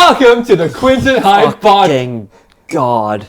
welcome to the Quinten Hyde podcast. Fucking God.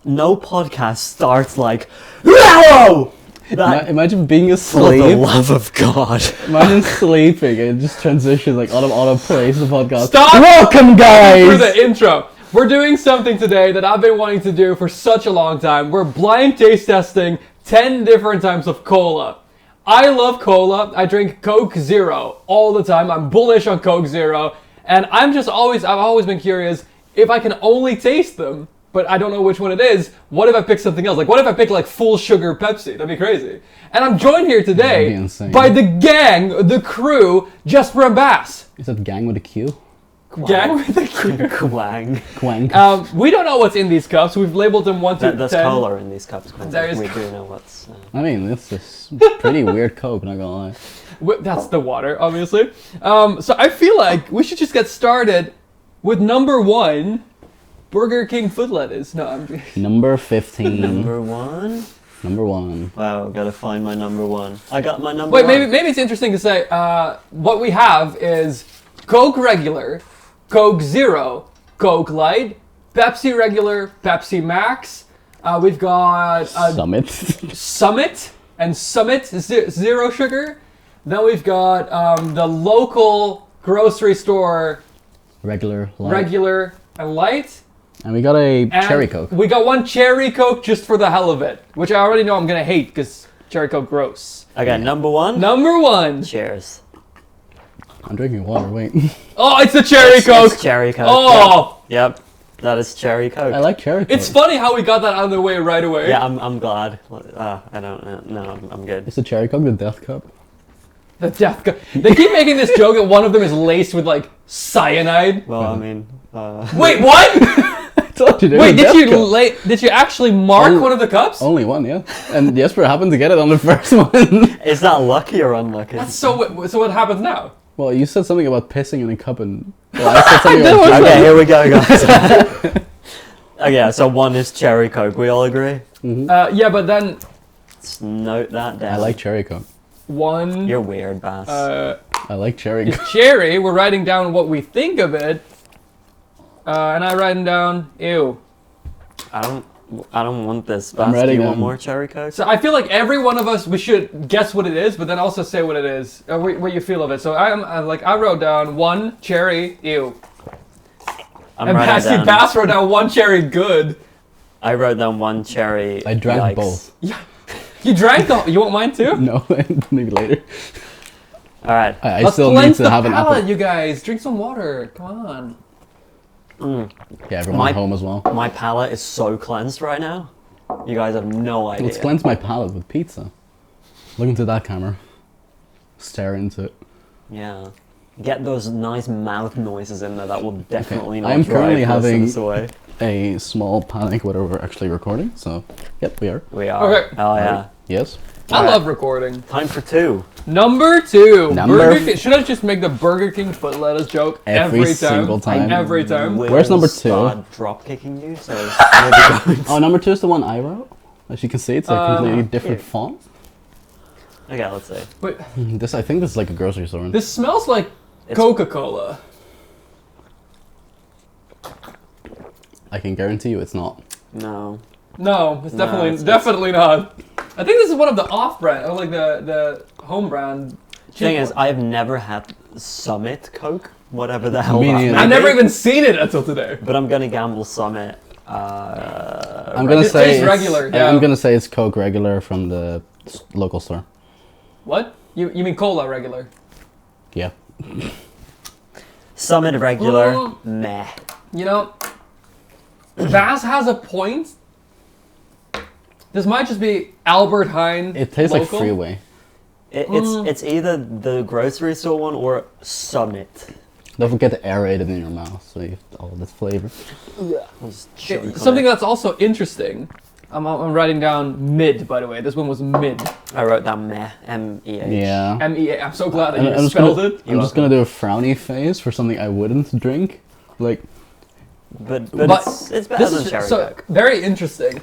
No podcast starts like, "Hello!" Imagine being For asleep. the love of God. Imagine sleeping and it just transitions like auto plays the podcast. Stop! Welcome, guys! For the intro. We're doing something today that I've been wanting to do for such a long time. We're blind taste testing 10 different types of cola. I love cola. I drink Coke Zero all the time. I'm bullish on Coke Zero. And I've always been curious if I can only taste them, but I don't know which one it is. What if I pick something else? Like, what if I pick like full sugar Pepsi? That'd be crazy. And I'm joined here today That'd be insane. by the gang, the crew, just for a bass. Is that gang with a Q? Gang with the crew. Quang. Quang. We don't know what's in these cups. We've labeled them 1 to 10. There's cola in these cups. There is We do know what's... I mean, this is pretty weird Coke, not gonna lie. That's the water, obviously. So I feel like we should just get started with number 1, Burger King foot lettuce. No, I'm Number 15. Number one? Number 1. Wow, gotta find my number one. I got my number Wait, one. maybe it's interesting to say what we have is Coke Regular, Coke Zero, Coke Light, Pepsi Regular, Pepsi Max. We've got Summit. Summit and Summit Zero Sugar. Then we've got the local grocery store Regular. Light. Regular and Light. And we got a And Cherry Coke. We got one Cherry Coke just for the hell of it, which I already know I'm gonna hate because Cherry Coke gross. Okay, number one. Number 1. Cheers. I'm drinking water, wait. Oh, it's the Cherry Coke. It's cherry Coke. Oh, Yep. That is cherry Coke. I like Cherry Coke. it's funny how we got that out of the way right away. Yeah, I'm glad. I don't... No, I'm good. It's the Cherry Coke, the Death Cup. The death. They keep making this joke that one of them is laced with like cyanide. Well, I mean... Wait, what? I told you, Wait, there's a did Death Cup. did you actually mark Only- one of the cups? Only one, yeah. And Jesper happened to get it on the first one. Is that lucky or unlucky? So what happens now? Well, you said something about pissing in a cup and... Well, I said something about was- drinking. Okay, here we go, guys. Okay, so one is cherry Coke. We all agree? Yeah, but then Let's note that down. I like Cherry Coke. one You're weird, Bass. I like Cherry Coke. cherry. We're writing down what we think of it, and I writing down ew. I don't want this. I'm Bass, do ready you want then. more cherry Coke? So I feel like every one of us we should guess what it is, but then also say what it is, or what you feel of it. So I wrote down 1 cherry ew, I'm and writing down. Bass wrote down 1 cherry good. I wrote down one cherry. I drank yikes. both. Yeah, you drank the. You want mine too? No, maybe later. All right. I Let's still need cleanse to the have an palate, apple. you guys. Drink some water. Come on. Yeah, everyone My- at home as well. My palate is so cleansed right now. You guys have no idea. Let's cleanse my palate with pizza. Look into that camera. Stare into it. Yeah. Get those nice mouth noises in there. That will definitely not I'm drive currently having listeners away. a small panic whether we're actually recording, so yep, we are. We are. Okay. Oh yeah. Yes. I Alright. love recording. Time for 2. Number 2. Number Burger f- King. Should I just make the Burger King foot lettuce joke Every every single time. Every time. Will Where's number 2? start drop kicking you. So maybe going. Oh, number 2 is the one I wrote. As you can see, it's a completely different here. font. Okay, let's see. Wait, I think this is like a grocery store. this smells like It's- Coca-Cola. I can guarantee you it's not. No. No, it's No, definitely it's- definitely not. I think this is one of the off-brand, or like the home brand. Thing cheap is, ones. I've never had Summit Coke, whatever the hell Me that neither. may I've never be. even seen it until today. But I'm gonna gamble Summit. I'm gonna It say tastes it's, regular, yeah. I'm gonna say it's Coke regular from the local store. What? You mean cola regular? Yeah. Summit regular. Mm. Meh. You know, Vaz has a point. This might just be Albert Heijn. It tastes local. like Freeway. It's either the grocery store one or Summit. Don't forget to aerate it in your mouth so you have all this flavor. I'll just choke on Something it. that's also interesting. I'm writing down mid, by the way. This one was mid. I wrote down meh. M-E-H. Yeah. M-E-A. I'm so glad that I'm you just spelled gonna, it. I'm just gonna do a frowny face for something I wouldn't drink. Like, But But it's better This than is cherry so Coke. very interesting.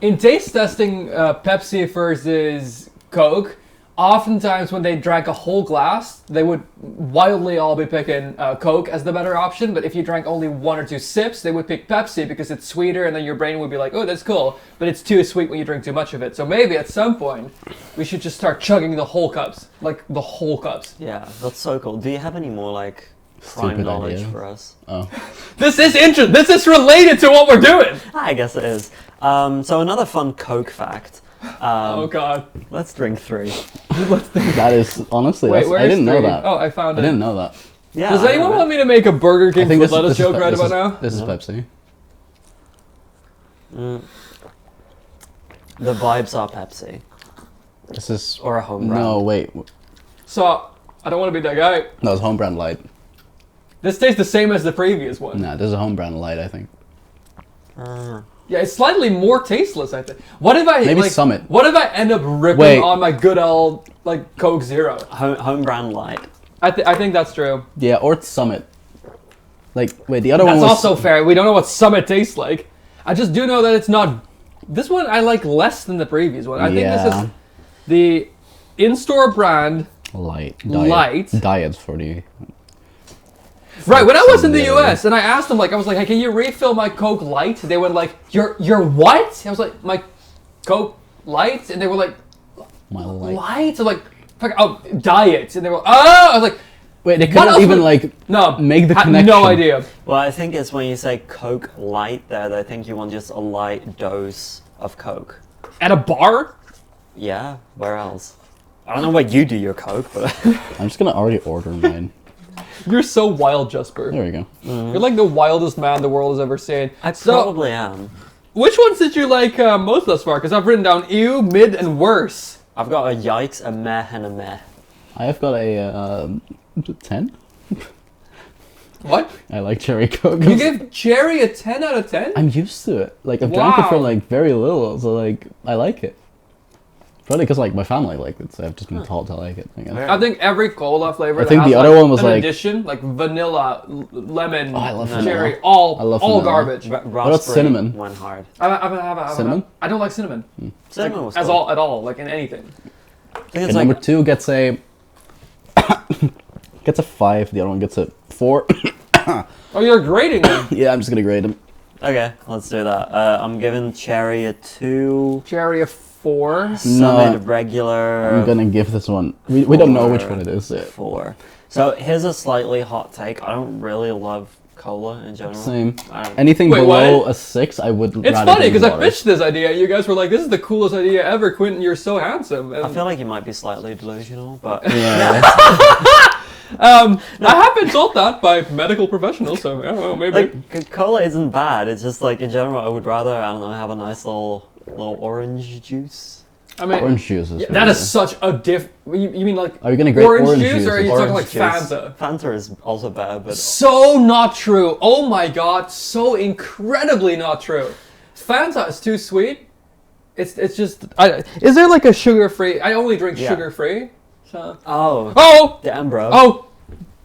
In taste testing Pepsi versus Coke, oftentimes when they drank a whole glass, they would wildly all be picking Coke as the better option. But if you drank only 1 or 2 sips, they would pick Pepsi because it's sweeter, and then your brain would be like, oh, that's cool. But it's too sweet when you drink too much of it. So maybe at some point, we should just start chugging the whole cups. Like, the whole cups. Yeah, that's so cool. Do you have any more, like, prime Stupid knowledge idea. for us? Oh. This is interesting. This is related to what we're doing. I guess it is. So another fun Coke fact. Oh, God. Let's drink 3. That is honestly. Wait, That's, where's I didn't know 3? that. Oh, I found I it. didn't know that. Yeah. Does anyone want me to make a Burger King foot lettuce joke right about now? This is Pepsi. The vibes are Pepsi. This is Or a home brand. no wait. So, I don't want to be that guy. No, it's home brand light. This tastes the same as the previous one. Nah, this is a home brand light. I think. Yeah, it's slightly more tasteless, I think. What if I Maybe like, Summit. What if I end up ripping Wait. on my good old like Coke Zero? Home brand light. I think that's true. Yeah, or it's Summit. Like wait, the other That's one was also fair. We don't know what Summit tastes like. I just do know that it's not. This one I like less than the previous one. I think this Yeah. is the in-store brand. light. Light? Diet for the. Right, when I was in the Yeah. US and I asked them, like, I was like, hey, can you refill my Coke Light? They went like, you're what? I was like, my Coke Light? And they were like, My light. light? I'm like, fuck, oh, diet. And they were, oh, I was like, Wait, they What couldn't else even would- like no. make the had connection. No idea. Well, I think it's when you say Coke light there, they think you want just a light dose of Coke. At a bar? Yeah, where else? I don't know where you do your Coke, but I'm just gonna already order mine. You're so wild, Jasper. There we go. You're like the wildest man the world has ever seen. I So, probably am. which ones did you like most thus far? Because I've written down ew, mid, and worse. I've got a yikes, a meh, and a meh. I have got a 10. What? I like cherry coke. You gave Cherry a 10 out of 10? I'm used to it. Like I've drank it Wow. for like very little, so like I like it. Probably because like my family liked it, so I've just been taught to like it. I guess. Yeah. I think every cola flavor I that think has the other like, one was an like- addition, like vanilla, lemon, Oh, I love cherry, vanilla. all I love all vanilla. garbage. about cinnamon? Went hard. Cinnamon? I don't like cinnamon. Cinnamon was As cool. all at all, like in anything. I think And it's number like 2 gets a gets a 5. The other one gets a 4. Oh, you're grading them. Yeah, I'm just gonna grade them. okay. Let's do that. I'm giving Cherry a 2. Cherry a 4. Summit I'm regular. gonna give this one. We don't know which one it is yet. 4. So here's a slightly hot take. I don't really love cola in general. Same. I don't- Anything Wait, below what? a 6, I would. It's rather funny drink because I water. pitched this idea. You guys were like, "This is the coolest idea ever, Quinten. You're so handsome." And, I feel like you might be slightly delusional, but Yeah. I have been told that by medical professionals, so I don't know, maybe. like cola isn't bad. It's just like in general, I would rather have a nice little orange juice. I mean, Orange juice is. yeah, really that is good. such a you mean like Are you gonna grade orange juice? juice, or are you talking like Orange juice. Fanta? Fanta is also bad, but So not true. Oh my god, so incredibly not true. Fanta is too sweet. It's just. Is there like a sugar-free? I only drink Yeah. sugar-free. So. oh, Oh! damn, bro. Oh!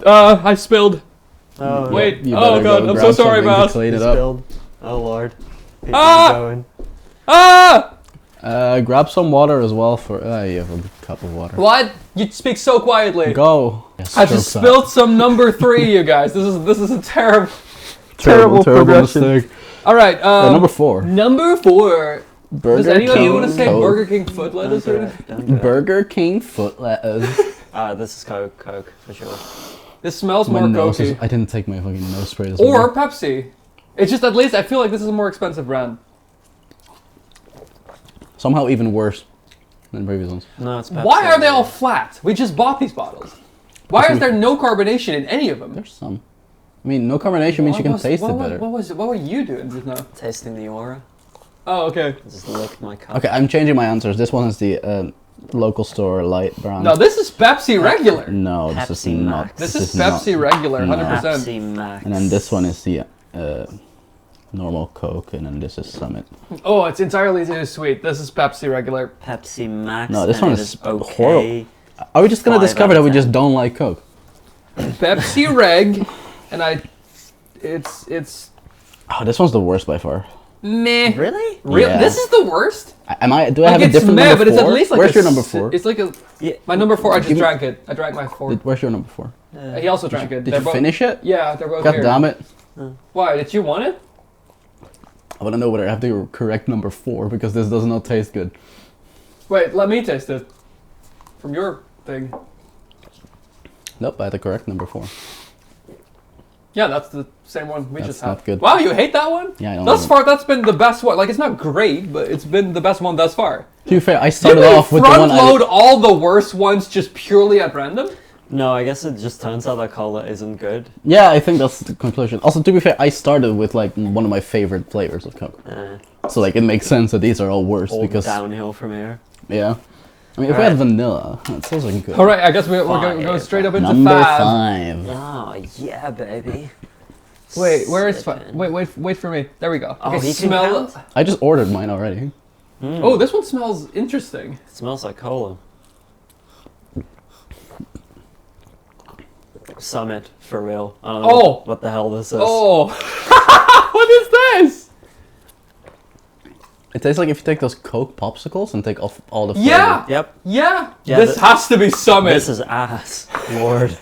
I spilled. Oh, Wait. You Oh better god, go I'm so grab sorry, something to boss. Clean you it up. spilled. Oh lord. Keep Ah! going. Ah! Grab some water as well for. You have a cup of water. What? You speak so quietly. Go. I just spilled some number 3, you guys. This is a terrible Terrible progression. mistake. All right. Number 4. Number 4. Burger Does anyone King want to say Coke. Burger King foot lettuce? Or Don't do that. Burger King foot lettuce. This is Coke for sure. This smells My more nose is, cokey. I didn't take my fucking nose spray this Or morning. Pepsi. It's just at least I feel like this is a more expensive brand. Somehow even worse than previous ones. No, it's Pepsi. Why are they all flat? We just bought these bottles. Why is there no carbonation in any of them? There's some. I mean, no carbonation means you can taste it what, better. What were you doing just now? tasting the aura? Oh, okay. Just licked my cup. Okay, I'm changing my answers. This one is the local store light brand. No, this is Pepsi regular. No, this is Pepsi not. Max. This is not- Pepsi regular, No. 100%. Pepsi Max. And then this one is the normal Coke, and then this is Summit. Oh, it's entirely too sweet. This is Pepsi regular. Pepsi Max. No, this and one it is okay. horrible. Are we just gonna 5 discover out that of we 10. just don't like Coke? Pepsi reg, and it's Oh, this one's the worst by far. Meh. Really? Yeah. This is the worst? Do I have a it's different meh, number but it's four? at least like Where's a your number s- 4? It's like a... Yeah. My number 4, I just Give me- drank it. I drank my 4. Where's your number 4? He also drank it. Did They're you both- finish it? Yeah, they're both God here. damn it. Why? Did you want it? I want to know whether I have the correct number 4 because this does not taste good. Wait, let me taste it. From your thing. Nope, I had the correct number 4. Yeah, that's the same one we That's just had. not good. Wow, you hate that one? Yeah, I don't Thus like it. far, that's been the best one. Like, it's not great, but it's been the best one thus far. To be fair, I Did started we off with the front one load all the worst ones just purely at random? No, I guess it just turns out that cola isn't good. Yeah, I think that's the conclusion. Also, to be fair, I started with like one of my favorite flavors of Coke. So like it makes sense that these are all worse All because downhill from here. yeah. I mean, if we had vanilla, that sounds like good. All right, I guess we're going straight up into Number 5. 5. Oh, yeah, baby. Wait, where is Sippin'. wait for me. There we go. Oh, Okay, he can smell. count? I just ordered mine already. Oh, this one smells interesting. It smells like cola. Summit, for real. I don't know Oh. what the hell this is. Oh, what is this? It tastes like if you take those Coke popsicles and take off all the flavor. Yeah, Yep. yeah. Yeah, This th- has to be Summit. This is ass. Lord.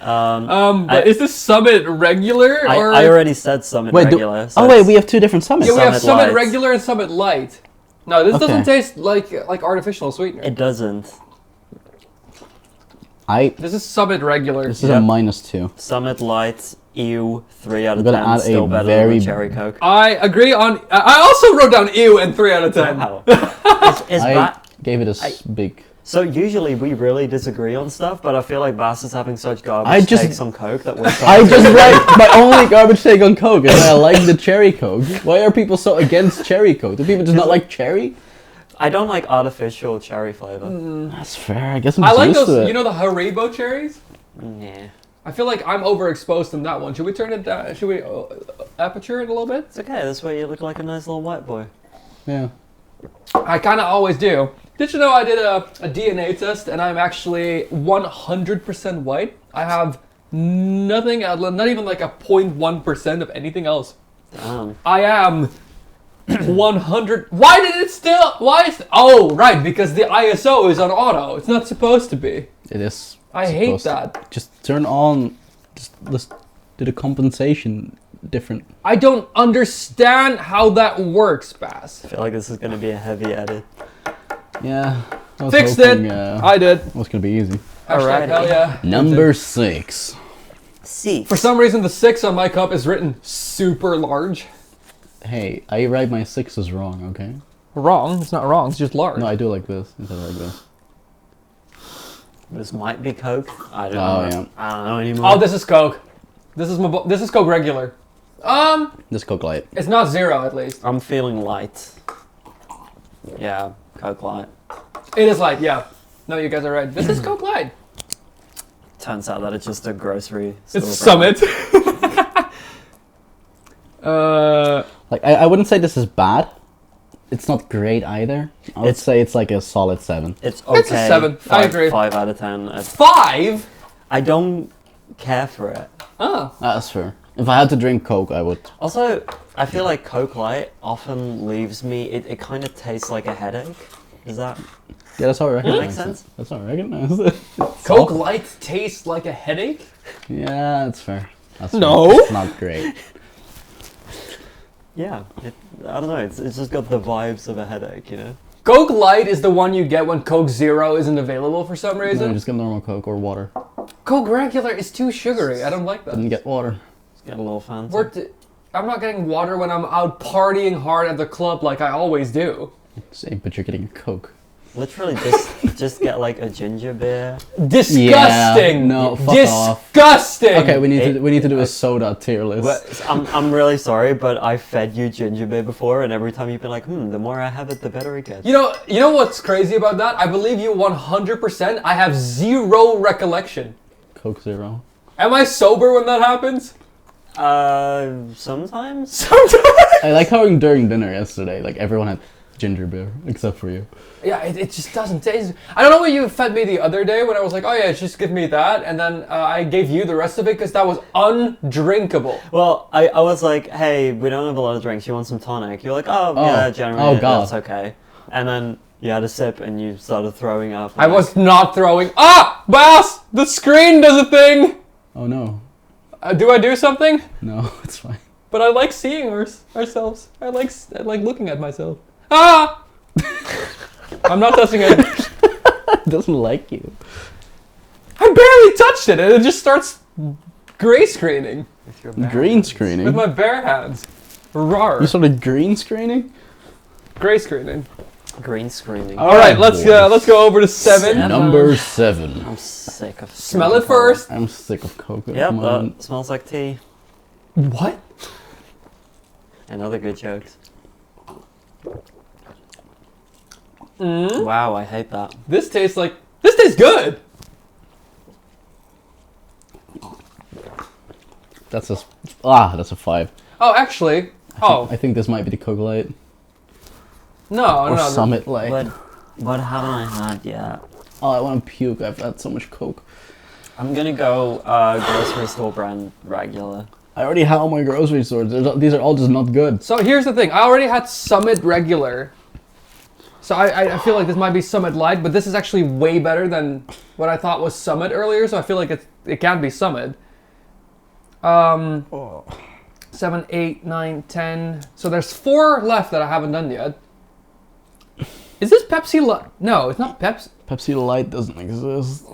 But is this Summit regular or? I already said Summit Wait, regular. so oh wait, it's- we have 2 different summits. Yeah, we have Summit Summit Light. regular and Summit Light. No, this Okay. doesn't taste like artificial sweetener. It doesn't. This is Summit regular. This is Yep. a -2. Summit Light, ew, 3 out of I'm gonna 10. add a Still better very- than the Cherry Coke. I agree on. I also wrote down ew and 3 out of 10. Wow. It's I ba- gave it a big. So usually we really disagree on stuff, but I feel like Bass is having such garbage I just- takes on Coke that we're I just write my only garbage take on Coke is that I like the cherry Coke. Why are people so against cherry Coke? Do people just not like cherry? I don't like artificial cherry flavor. That's fair. I guess I'm I just like used to those. it. You know the Haribo cherries? Yeah. I feel like I'm overexposed to that one. Should we turn it down? Should we aperture it a little bit? It's okay, this way you look like a nice little white boy. Yeah. I kind of always do. Did you know I did a DNA test and I'm actually 100% white? I have nothing, not even like a 0.1% of anything else. Damn. I am 100. Why did it still? Why is? Oh, right, because the ISO is on auto. It's not supposed to be. It is. I hate supposed to- that. Just turn on. Just let's do the compensation different. I don't understand how that works, Bass. I feel like this is gonna be a heavy edit. Yeah. I was Fixed hoping, it. it I did. was gonna be easy. Hashtag Alrighty. hell yeah. Number 6. See. For some reason, the 6 on my cup is written super large. Hey, I write my 6s wrong, okay? Wrong. It's not wrong. It's just large. No, I do like this instead of like this. This might be Coke. I don't Oh, know. yeah. I don't know anymore. Oh, this is Coke. This is Coke regular. This Coke Light. It's not 0 at least. I'm feeling light. Yeah, Coke Light. It is light. Yeah. No, you guys are right. This is Coke Light. Turns out that it's just a grocery store. It's brand. Summit. Like, I wouldn't say this is bad. It's not great either. I would say it's like a solid 7. It's okay. It's a 7. I Five, agree. 5 out of 10. 5. I don't care for it. Oh. That's fair. If I had to drink Coke, I would. Also, I feel like Coke Light often leaves me. It kind of tastes like a headache. Is that? Yeah, that's how I recognize makes it. sense. That's how I recognize it. Coke Light tastes like a headache. Yeah, that's fair. That's fair. No. It's not great. Yeah. I don't know. It's just got the vibes of a headache, you know. Coke Light is the one you get when Coke Zero isn't available for some No, reason. just get normal Coke or water. Coke Regular is too sugary. I don't like Didn't that. get water. It's got a little fancy. I'm not getting water when I'm out partying hard at the club like I always do. Same, but you're getting a Coke. Literally, just get like a ginger beer. Disgusting. Yeah, no, fuck off. Disgusting. Okay, we need to do a soda tier list. But I'm really sorry, but I fed you ginger beer before, and every time you've been like, the more I have it, the better it gets. You know what's crazy about that? I believe you 100%. I have zero recollection. Coke Zero. Am I sober when that happens? Sometimes. Sometimes. I like how during dinner yesterday, like everyone had ginger beer, except for you. Yeah, it just doesn't taste. I don't know what you fed me the other day when I was like, oh yeah, just give me that, and then I gave you the rest of it because that was undrinkable. Well, I was like, hey, we don't have a lot of drinks. You want some tonic? You're like, yeah, generally, that's okay. And then you had a sip and you started throwing up. I was not throwing. Ah, boss, the screen does a thing. Oh no. Do I do something? No, it's fine. But I like seeing ourselves. I like looking at myself. Ah! I'm not touching it. It doesn't like you. I barely touched it, and it just starts gray screening Green screening? with my bare hands. Rawr. You started green screening? Gray screening. Green screening. All right, let's go over to 7. Number 7. I'm sick of. Smell it first. I'm sick of cocoa. Yep, Come on. that smells like tea. What? And other good jokes. Mm. Wow, I hate that. This tastes good. That's a 5. Oh, actually. I think this might be the Coke Light. No, Or no. Summit Light. What haven't I had yet? Oh, I want to puke. I've had so much Coke. I'm gonna go grocery store brand regular. I already have all my grocery stores. These are all just not good. So here's the thing. I already had Summit regular. So I feel like this might be Summit Light, but this is actually way better than what I thought was Summit earlier, so I feel like it can't be Summit. 7, 8, 9, 10. So there's 4 left that I haven't done yet. Is this Pepsi Light? No, it's not Pepsi. Pepsi Light doesn't exist.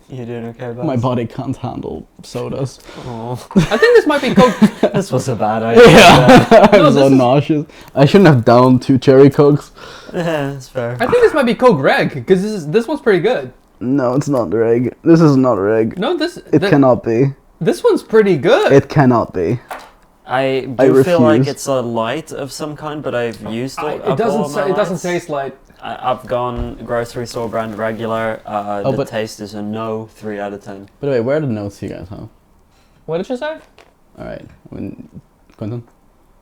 You doing okay, boss? My body can't handle sodas. Oh. I think this might be Coke. This was a bad idea. Yeah, I'm No, so this is- nauseous. I shouldn't have downed 2 cherry Cokes. Yeah, that's fair. I think this might be Coke Reg, because this one's pretty good. No, it's not reg. This is not reg. No, It cannot be. This one's pretty good. It cannot be. I I do feel like refuse. it's a light of some kind, but I've used It doesn't taste like. I've gone grocery store brand regular. The but- taste is a no, 3 out of 10. By the way, where are the notes you guys have? What did you say? Alright, Quinten?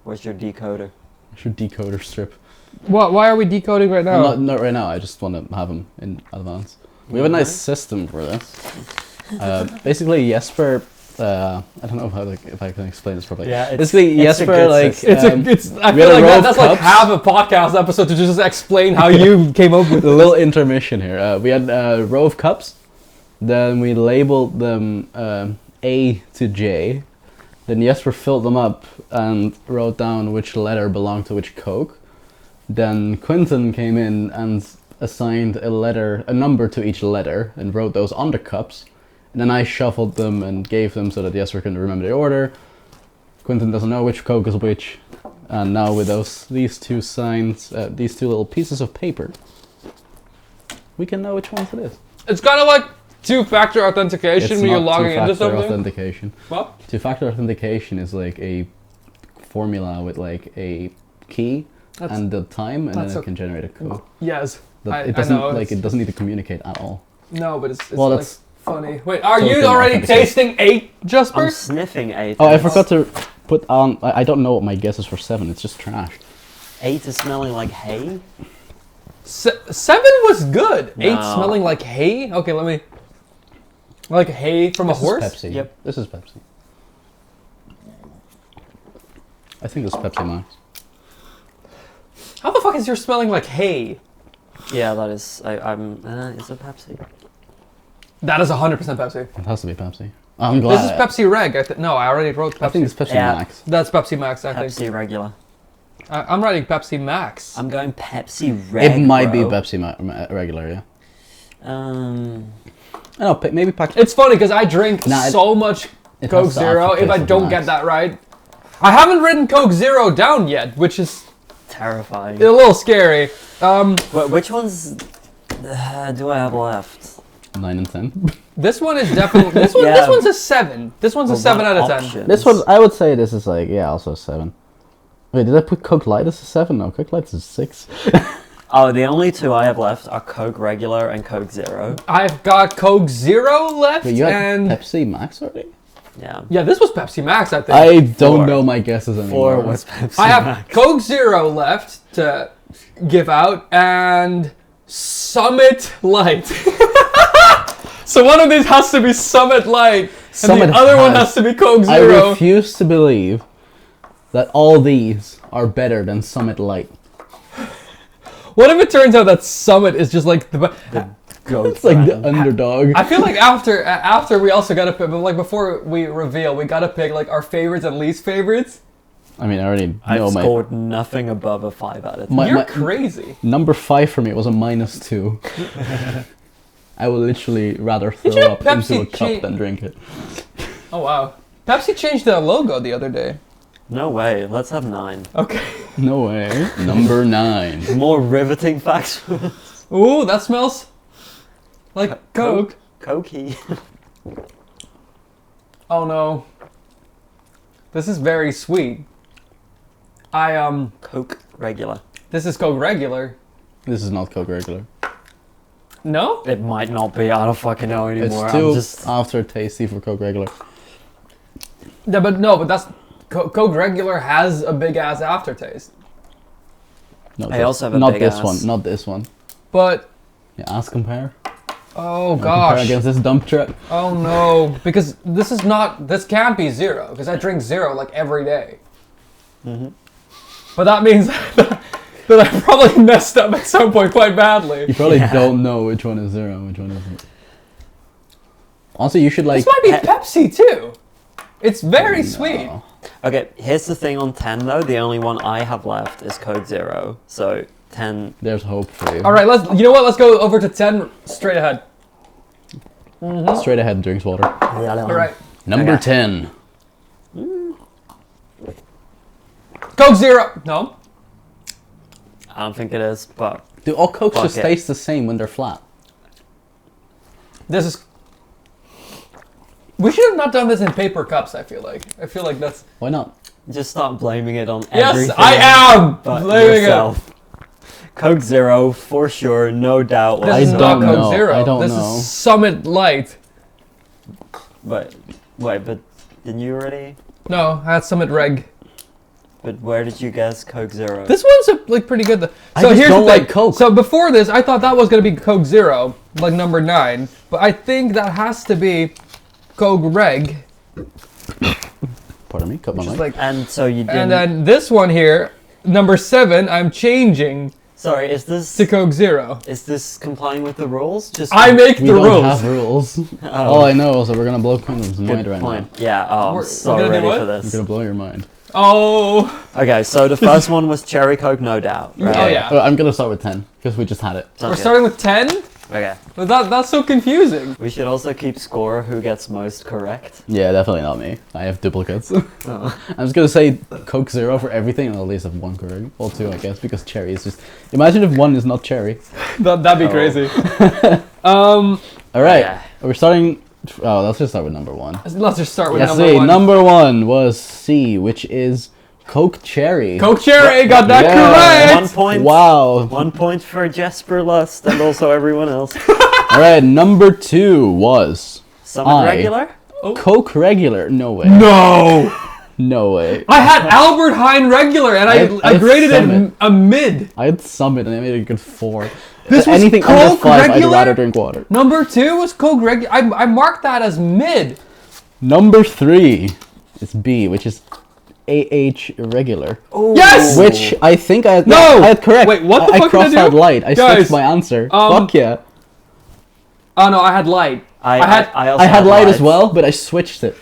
Where's your decoder? Where's your decoder strip? What? Why are we decoding right now? Not right now, I just want to have them in advance. We have a nice system for this. Basically, Jesper... I don't know if I can explain this properly. Yeah, basically, it's a Jesper, good like... system. I we feel had a like row of that's like cups. half a podcast episode to just explain how you came up with A little intermission here. We had a row of cups, then we labeled them A to J. Then Jesper filled them up and wrote down which letter belonged to which Coke. Then Quinten came in and assigned a number to each letter and wrote those on the cups. And then I shuffled them and gave them so that Jesper can remember the order. Quinten doesn't know which Coke is which. And now with these 2 signs, these 2 little pieces of paper, we can know which ones it is. It's kind of like 2-factor authentication It's when you're not logging into two-factor something. authentication. What? 2-factor authentication is like a formula with like a key and the time, and then that's it can generate a code. Yes. It doesn't I know, it doesn't need to communicate at all. No, but it's Well, like that's funny. Wait, are token you already authentication. tasting 8, Jasper? I'm sniffing 8. Oh, I forgot to put on. I don't know what my guess is for 7. It's just trash. 8 is smelling like hay. 7 was good. 8 No. smelling like hay? Okay, let me... Like hay from a This horse? is Pepsi. Yep. This is Pepsi. I think this is Pepsi Max. How the fuck is yours smelling like hay? Yeah, that is. Is it Pepsi? That is 100% Pepsi. It has to be Pepsi. I'm glad. This is Pepsi Reg. No, I already wrote Pepsi. I think it's Pepsi Yeah. Max. That's Pepsi Max, I think. Pepsi regular. I'm writing Pepsi Max. I'm going Pepsi Red. It might be bro. Pepsi regular, yeah. I know, maybe pack. It's funny because I drink so much it Coke has the Zero. If I aftertaste of don't Max. get that right, I haven't written Coke Zero down yet, which is Terrifying. a little scary. Which ones do I have left? 9 and 10. This one is definitely this one. Yeah. This one's a 7. This one's a 7 out of 10. This one, I would say this is like, yeah, also a 7. Wait, did I put Coke Light as a 7? No, Coke Light is a 6. Oh, the only 2 I have left are Coke regular and Coke Zero. I've got Coke Zero left, Wait, you had and Pepsi Max already? Yeah. yeah, this was Pepsi Max. I think I don't 4. know my guesses 4 anymore. was Pepsi I have Max. Coke Zero left to give out, and Summit Light. So one of these has to be Summit Light, and the other one has to be Coke Zero. I refuse to believe that all these are better than Summit Light. What if it turns out that Summit is just like the It's like the underdog. I feel like after we also gotta pick, but like before we reveal, we gotta pick like our favorites and least favorites. I mean, I already know I've scored nothing above a 5 out of 10. You're crazy. Number 5 for me was a -2. I would literally rather throw up into a cup than drink it. Oh wow. Pepsi changed their logo the other day. No way. Let's have 9. Okay. No way. Number 9. More riveting facts. Ooh, that smells like Coke. Cokey. Oh no. This is very sweet. Coke regular. This is Coke regular. This is not Coke regular. No? It might not be. I don't fucking know anymore. It's too aftertasty for Coke regular. Yeah, but that's Coke regular has a big ass aftertaste. I also have a not big this ass. one. Not this one. But Yeah, ask compare. oh Compare gosh. against this dump truck. Oh no, because this can't be 0 because I drink 0 like every day. Mhm. But that means that I probably messed up at some point quite badly. You probably don't know which one is 0 and which one isn't. Also, you should like. This might be Pepsi too. It's very sweet. Okay, here's the thing on 10 though. The only one I have left is Coke Zero. So 10. There's hope for you. All right, you know what? Let's go over to 10 straight ahead. Straight ahead drinks water. All right. Number Okay. 10. Coke Zero. No. I don't think it is, but Do all Cokes Fuck just it. taste the same when they're flat? This is. We should have not done this in paper cups. I feel like that's. Why not? just start blaming it on Yes, everything. I am but blaming yourself. Coke Zero for sure, no doubt. This I is not don't Coke know. Zero. I don't this know. is Summit Light. But wait, but didn't you already? No, I had Summit Reg. But where did you guess Coke Zero? This one's like pretty good. I So just here's don't the thing. like Coke. So before this, I thought that was gonna be Coke Zero, like number 9. But I think that has to be Coke Reg. Pardon me, cut my Which is mic. like, And so you didn't. and then this one here, number 7, I'm changing Sorry, is this to Coke Zero. complying with the rules? Just I make We the don't rules. have rules. Oh. All I know is that we're gonna blow Quinten's Good mind right point. now. Yeah. Oh, We're I'm so gonna do ready what? for We're this. gonna blow your mind. Oh. Okay, so the first one was cherry Coke, no doubt. Right? Oh, yeah. I'm gonna start with 10 because we just had it. Sounds We're good. starting with 10? Okay. But that's so confusing. We should also keep score who gets most correct. Yeah, definitely not me. I have duplicates. Oh. I'm just gonna say Coke Zero for everything, and I'll at least have 1 correct. Well, 2, I guess, because cherry is just. Imagine if 1 is not cherry. That'd be Oh. crazy. All right, Yeah. we're starting. Oh, let's just start with number 1. Let's just start with Let's number see. 1. Number 1 was C, which is Coke Cherry. Coke Cherry, got that Yeah. correct! 1 point. Wow. 1 point for Jesper Lust and also everyone else. All right, number 2 was Summit regular? Coke Regular. No way. No! No way. I had Albert Heijn regular and I had graded it Summit. a mid. I had Summit and I made it a good 4. This was Anything under Coke 5, regular? I'd rather drink water. Number 2 was Coke regular. I marked that as mid. Number 3 is B, which is AH Irregular. Yes! Which I think I had. No! I had correct. Wait, what the I fuck did I crossed do? out light. I Guys, switched my answer. Fuck yeah. Oh no, I had light. I also I had light as lights. well, but I switched it.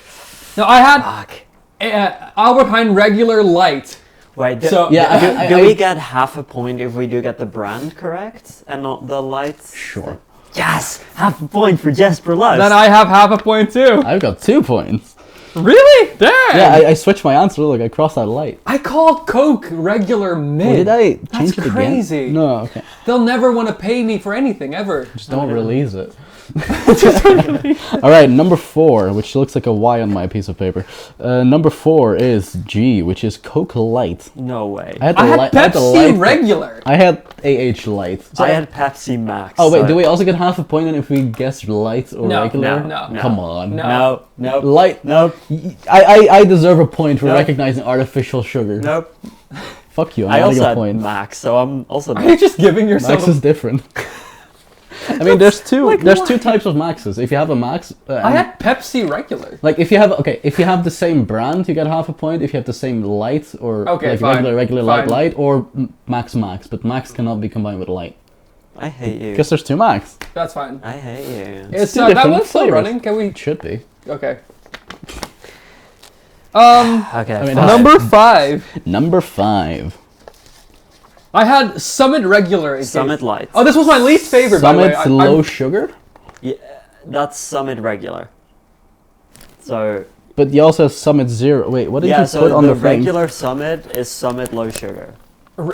No, I had Fuck. Albert Heijn regular light. Wait, So- Yeah, do I- we get half a point if we do get the brand correct and not the lights? Sure. Yes! Half a point for Jesper Lust. Then I have half a point too. I've got 2 points. Really? Damn! Yeah, I switched my answer. Look, I crossed out light. I called Coke regular mid. Oh, did I change That's it crazy. again? No, okay. They'll never want to pay me for anything ever. Just don't release it. All right, number 4, which looks like a Y on my piece of paper. Number 4 is G, which is Coke Light. No way. I had the Pepsi regular. I had AH Light. So I had Pepsi Max. Oh wait, so- do we also get half a point then if we guess light or No, regular? no. Come on. No. No, nope, Light. nope, I deserve a point for No. recognizing artificial sugar. nope. Fuck you, I'm I adding also a had point. Max, so I'm also. Are you just giving yourself? Max is different. I mean, there's two why? types of Maxes. If you have a Max, I had Pepsi regular. like if you have the same brand, you get half a point. If you have the same light or Okay, like fine, regular fine. light, or Max, but Max cannot be combined with light I hate you. because there's two Max. That's fine. I hate you. It's two that different one's still flavors. running. Can we? It should be. Okay. Okay. I mean, fine. Number 5. Number 5. I had Summit regular. Summit Light. Oh, this was my least favorite. by the way. Summit's low sugar, Yeah, that's Summit regular. So but you also have Summit Zero. Wait, what did yeah, you so put on the the thing? regular Summit is Summit low sugar.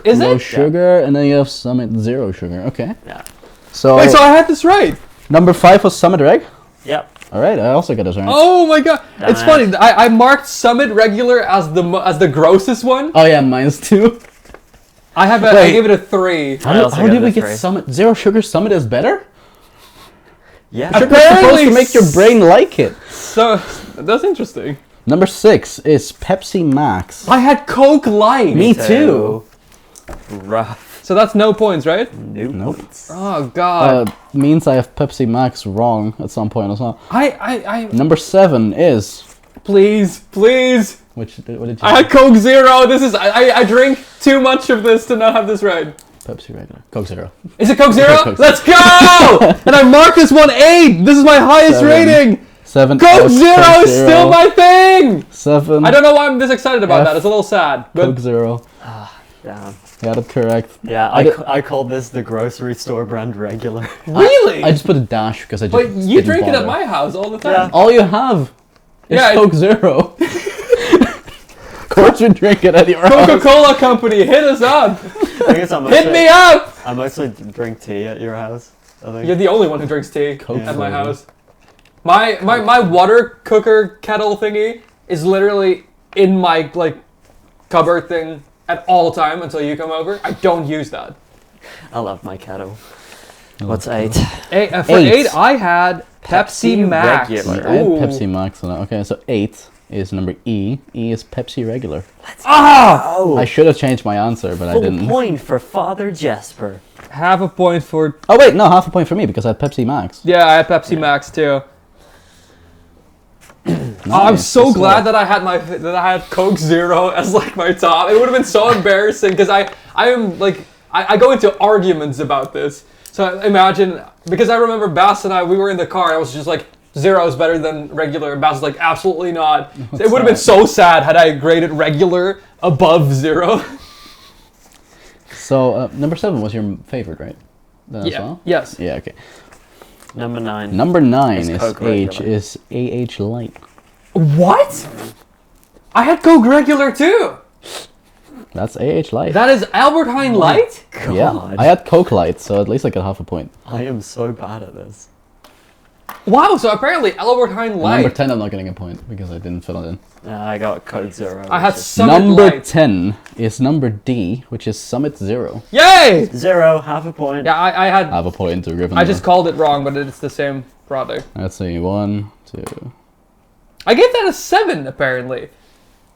Is Low it? sugar, and then you have Summit Zero sugar. Okay. Yeah. So, Wait, so I had this right. number 5 was Summit Reg. Yep. All right, I also got this right. Oh my god! Damn It's it. funny. I marked Summit regular as the grossest one. Oh yeah, mine's too. I Wait. gave it a 3. I also How got did we this get right. Summit Zero Sugar? Summit is better. Yeah. Sugar's supposed Apparently to make your brain like it. So that's interesting. Number 6 is Pepsi Max. I had Coke Light. Me too. Rough. So that's no points, right? Nope. Oh god. Means I have Pepsi Max wrong at some point as well. I Number 7 is please. what did you? I had Coke Zero. This is I drink too much of this to not have this right. Pepsi regular. Coke Zero. Is it Coke Zero? Coke Let's go! And I marked this one 8. This is my highest 7. rating. 7. Coke Zero is still my thing. 7. I don't know why I'm this excited about F. that. It's a little sad. But Coke Zero. Damn. Got it correct. Yeah, I called this the grocery store brand regular. really? I just put a dash because I just. but you didn't drink it at bother. my house all the time. Yeah. All you have is Yeah, Coke Zero. Of course you drink it at your house. Coca-Cola Company, hit us up. I guess Hit me up. I mostly drink tea at your house. I think. You're the only one who drinks tea Coke at my Zero. house. My water cooker kettle thingy is literally in my cupboard thing at all time until you come over. I don't use that. I love my kettle. What's 8? For 8, I had Pepsi Pepsi Max. regular. I had Ooh. Pepsi Max on it. Okay, so 8 is number E. E is Pepsi regular. Ah! Oh, I should have changed my answer, but I full didn't. point for Father Jesper. Half a point for... Oh wait, no, half a point for me because I had Pepsi Max. Yeah, I had Pepsi Max too. I'm Nice, so that's glad good. that I had Coke Zero as like my top. It would have been so embarrassing because I go into arguments about this. So imagine, because I remember Bass and we were in the car. I was just like, Zero is better than regular, and Bass was like, absolutely not. So it would have been so sad had I graded regular above Zero. So number 7 was your favorite, right? Then as well? Yes. Yeah. Okay. Number 9. Number 9 It's is Coke H regular. is AH Light. What? I had Coke regular too. That's AH Light. That is Albert Heijn Light? Yeah, God. I had Coke Light, so at least I got half a point. I am so bad at this. Wow, so apparently Albert Heijn And Light. number 10 I'm not getting a point because I didn't fill it in. I got Coke Zero. I had which is Summit Number Light. 10 is number D, which is Summit Zero. Yay! 0, half a point. Yeah, I had. Half a point to Gryffindor. I just called it wrong, but it's the same product. Let's see, 1, 2. I gave that a 7, apparently.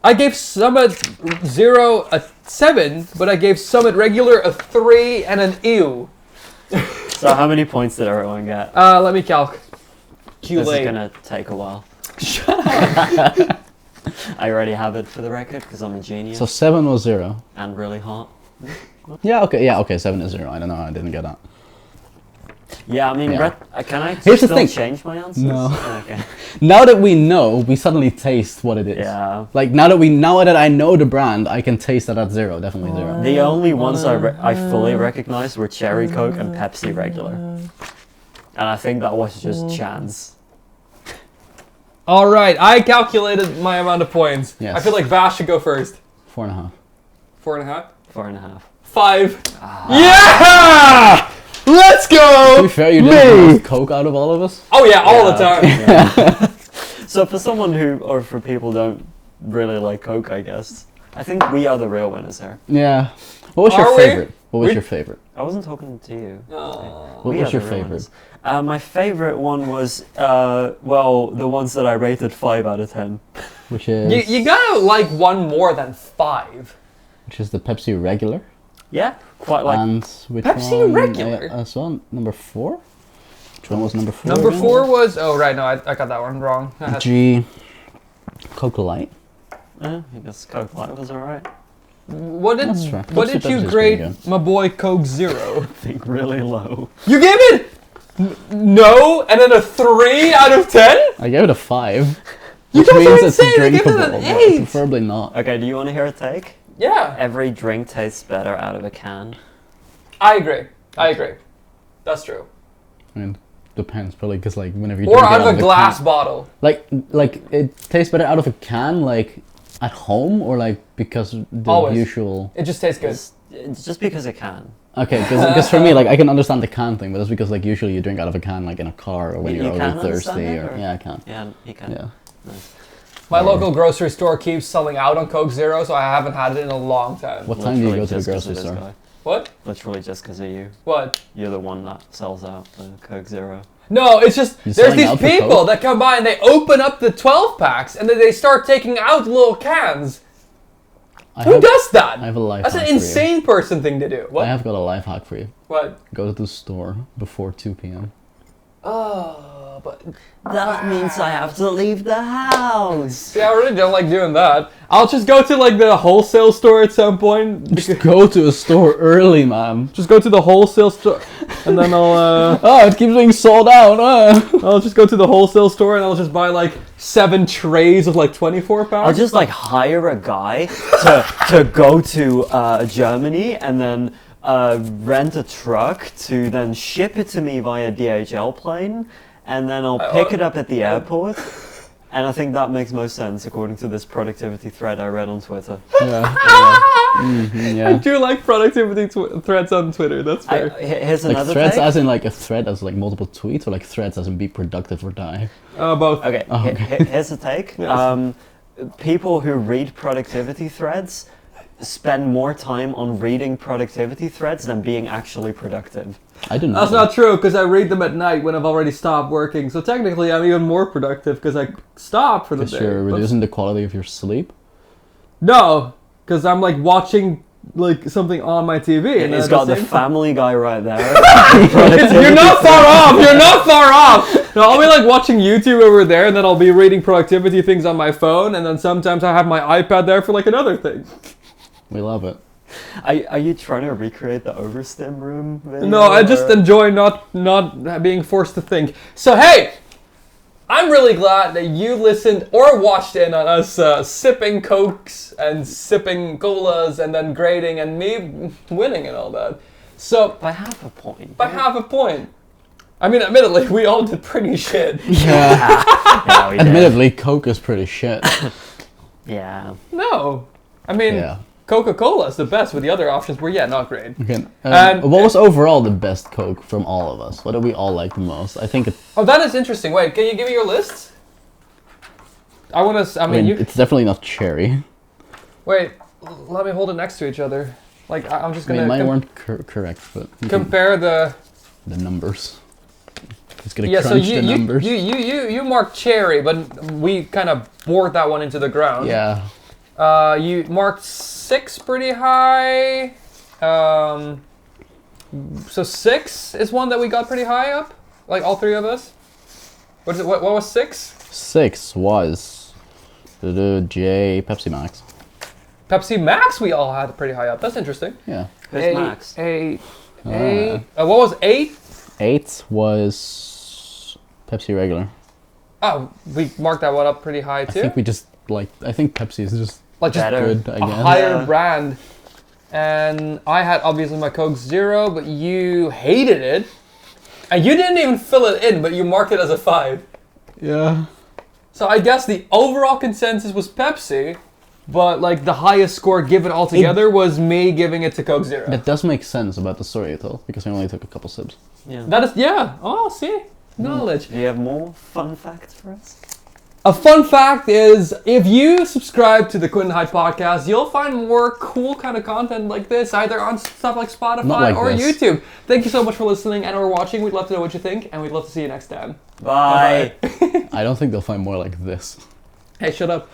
I gave Summit Zero a 7, but I gave Summit Regular a 3 and an ew. So how many points did everyone get? Let me calc. This is gonna take a while. I already have it for the record because I'm a genius So 7 was 0. and really hot. Yeah, okay, 7 is 0. I don't know, I didn't get that. Yeah, I mean, Yeah. can I Here's the still thing. change my answers? No. Okay. Now that we know, we suddenly taste what it is. Yeah. Like now that I know the brand, I can taste that at 0, definitely 0. The only ones I fully recognized were Cherry Coke and Pepsi Regular. And I think that was just chance. Alright, I calculated my amount of points. Yes. I feel like Vash should go first. 4.5. 4.5? 4.5. 5. Yeah! Let's To go! be fair, you did the most Coke out of all of us. Oh yeah, all the Yeah. time. So for someone who, or for people who don't really like Coke, I guess, I think we are the real winners here. Yeah. What was Are your we? favorite? What was We- your favorite? I wasn't talking to you. Oh. What We was are your the real favorite? winners. My favorite one was, well, the ones that I rated 5 out of 10. Which is You gotta like one more than 5. which is the Pepsi regular. Yeah, quite like. And which Pepsi one? regular? As well, number 4. Which one was number 4? Number again? 4 was... Oh, right, no, I got that one wrong. G. Coca Light. I guess Coke Light was alright. What did That's fair. what Pepsi- did you Pepsi's grade pretty good. my boy Coke Zero? I think really low. You gave it no, and then a 3 out of 10? I gave it a 5. You Which guys are means it's insane, I gave it drinkable, an but 8. preferably not. Okay, do you want to hear a take? Yeah, Every drink tastes better out of a can. I agree. That's true. I mean, depends, probably, because like whenever you Or drink it out of a the glass can, bottle. like it tastes better out of a can, like at home, or like because the Always. usual. It just tastes good. It's just because it can. Okay, because for me, like I can understand the can thing, but that's because like usually you drink out of a can, like in a car or when You you're can really thirsty. understand that, or- Yeah, I can. Yeah, you can. Yeah. Nice. My local grocery store keeps selling out on Coke Zero, so I haven't had it in a long time. What time do you Literally go to the just 'cause grocery of this store? guy. What? Literally just because of you. What? You're the one that sells out the Coke Zero. No, it's just You're there's selling these out for people Coke? that come by and they open up the 12 packs and then they start taking out little cans. Who does that? I have a life That's an hack for you. insane person thing to do. What? I have got a life hack for you. What? Go to the store before 2 p.m. Oh, but That means I have to leave the house. see, I really don't like doing that. I'll just go to like the wholesale store at some point. Just go to a store early, man. Just go to the wholesale store, and then I'll Oh, it keeps being sold out. I'll just go to the wholesale store and I'll just buy like 7 trays of like 24 packs. I'll just like hire a guy to go to Germany and then rent a truck to then ship it to me via DHL plane, and then I'll pick it up at the airport. And I think that makes most sense according to this productivity thread I read on Twitter. Yeah. I Yeah. do like productivity threads on Twitter. That's fair. Here's Like another threads take. as in like a thread as like multiple tweets, or like threads as in be productive or die. Both. Okay, Oh, okay. here's a take. Yes. People who read productivity threads spend more time on reading productivity threads than being actually productive. I didn't know. That's not true because I read them at night when I've already stopped working. So technically, I'm even more productive because I stopped for the Because day. you're But- reducing the quality of your sleep. No, because I'm like watching like something on my TV. And He's at got the same time- Family Guy right there. You're not far off. You're not far off. No, I'll be like watching YouTube over there, and then I'll be reading productivity things on my phone, and then sometimes I have my iPad there for like another thing. We love it. Are you trying to recreate the Overstim room video? No, I just or- enjoy not being forced to think. So hey, I'm really glad that you listened or watched in on us sipping Cokes and sipping colas and then grading and me winning and all that. So by half a point. by half a point. I mean, admittedly, we all did pretty shit. Yeah. Yeah, we did. Admittedly, Coke is pretty shit. Yeah. No, I mean Yeah. Coca-Cola is the best, but the other options were not great. Okay. And- What was overall the best Coke from all of us? What did we all like the most? I think Oh, that is interesting. Wait, can you give me your lists? I want to. I mean, you. it's definitely not cherry. Wait, let me hold it next to each other. Like I'm just I gonna mean, mine weren't correct, but you can- compare the. the numbers. It's gonna Yeah, so crunch you the numbers. you marked cherry, but we kind of bored that one into the ground. Yeah. You marked 6 pretty high. So 6 is one that we got pretty high up, like all 3 of us. What is it? What was 6? 6 was the J Pepsi Max. Pepsi Max we all had pretty high up. That's interesting. Yeah. Who's Max? What was 8? 8 was Pepsi regular. Oh, we marked that one up pretty high I too. think we just like. I think Pepsi is just Like just Better. good. I a guess. higher Yeah. brand. And I had obviously my Coke Zero, but you hated it. And you didn't even fill it in, but you marked it as a 5. Yeah. So I guess the overall consensus was Pepsi, but like the highest score given altogether was me giving it to Coke Zero. That does make sense about the story you told because I only took a couple sips. Yeah. That is, yeah. Oh, see? Knowledge. Do you have more fun facts for us? A fun fact is, if you subscribe to the Quinten Hyde podcast, you'll find more cool kind of content like this, either on stuff like Spotify Not like or this. YouTube. Thank you so much for listening and or watching. We'd love to know what you think, and we'd love to see you next time. Bye. I don't think they'll find more like this. Hey, shut up.